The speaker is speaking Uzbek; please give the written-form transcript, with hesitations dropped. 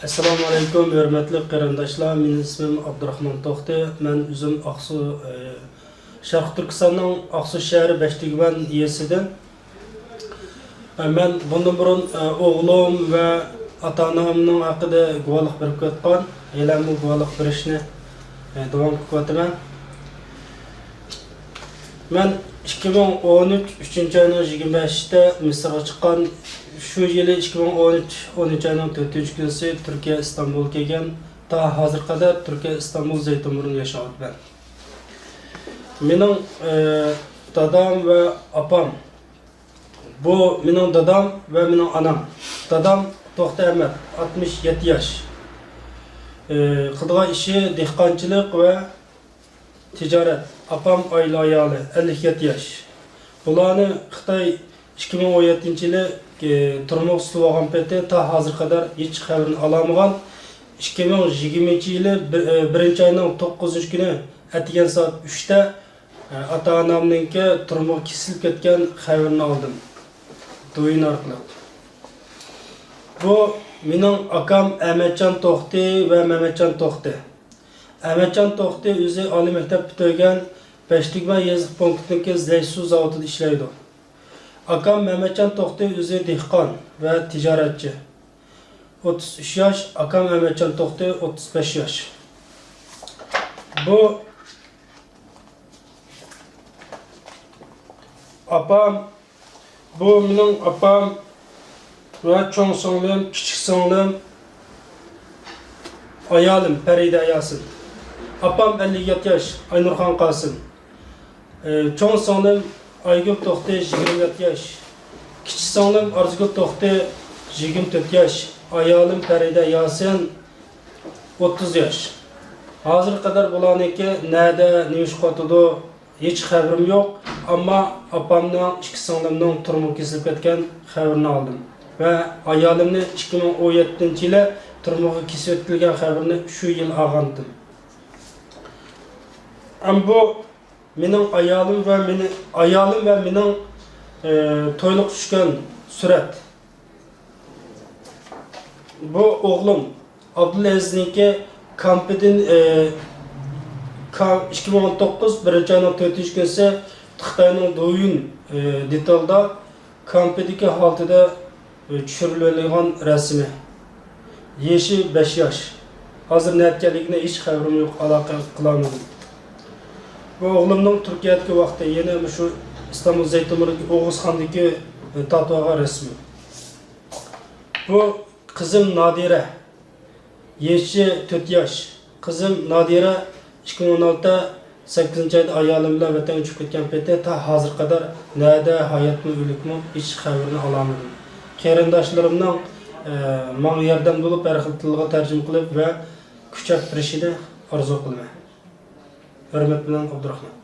Assalomu alaykum, hurmatli qarindoshlar. Mening ismim Abdurahmon To'xti. Men o'zim Aqsu Sharq Turkistonning Aqsu shahri Beshtigman yesidan. Men bundan burun o'g'lim va ota-onamning haqida guvohlik berib ketgan. Elam bu guvohlik berishni davom qilyapman. Men 2013 3-oyning 25-da Misrga chiqqan. Şu yılı 2013 ayının 4. günüsü Türkiye İstanbul kelgan. Ta hazır kadar Türkiye İstanbul Zeytinburnu yaşayapman ben. Mening dadam ve apam. Bu mening dadam ve mening anam. Dadam To'xti Ahmet, 67 yaş. Qilgan işi dehqonchilik ve ticaret. Apam oila ayoli, 57 yaş. Bularni Xitoy 2017 yılı turmuş sulağın pete ta hazır kadar hiç haberini alamagan. 2020 yılı 1. ayının 9. günü etigen saat 3'te ata-onamninki turmuş kesilip ketken haberini aldım. Doyun arqılı. Bu mening akam Ahmetcan To'xti ve Mehmetcan To'xti. Ahmetcan To'xti o'zi oliy maktab bitirgan Beshtigman yeziq punktidagi Zaysu zavodida ishlaydi. Akam Mehmetcan To'xti o'zi dehqon ve ticaretçi. 33 yaş, akam Mehmetcan To'xti 35 yaş. Bu apam, bu mening apam ve cho'ng singlim, kichik singlim, ayolim Farida Yasin. Apam 57 yaş, Aynurxon Qosim. Cho'ng singlim Aygül To'xti 27 yaş. Kichik singlim Arzugul To'xti 24 yaş. Ayolim Farida Yasin 30 yaş. Hazır kadar bularniki nerede, ne iş qo'ydi, hiç haberim yok. Ama apamning, ikki singlimning turmush kesilib ketgan xabarini aldım. Ve ayolimni 2017 yılı turmushi kesib o'tilgan xabarini şu yıl olgandim. Ama bu mening ayolim ve mening to'yliq tushgan surat. Bu o'g'lim Abdulazizniki kampidin 2019 1. ayning 4. günüsü Xitoyning Doyun detalda kampidagi holatida tushirilgan rasmi. Yaşı 5 yaş. Hazır netkeligine hiç haberim yok, aloqa qilolmadim. Bu o'g'limning Turkiyadagi vaqtda yana şu İstanbul Zeytinburnu Oğuzxondagi tatvaga resmi. Bu kızım Nadire. Yaşı 4 yaş. Kızım Nadire 2016'da 8. ayda ayolim bilan vatan uchib ketgan paytda ta hazır kadar nerede hayatmi o'likmi hiç haberini olamadim. Qarindoshlarimning menga yordam bo'lib har xil tilga tarjima qilib va kuchab berishini orzu qilaman. Hurmat bilan Abdurahmon.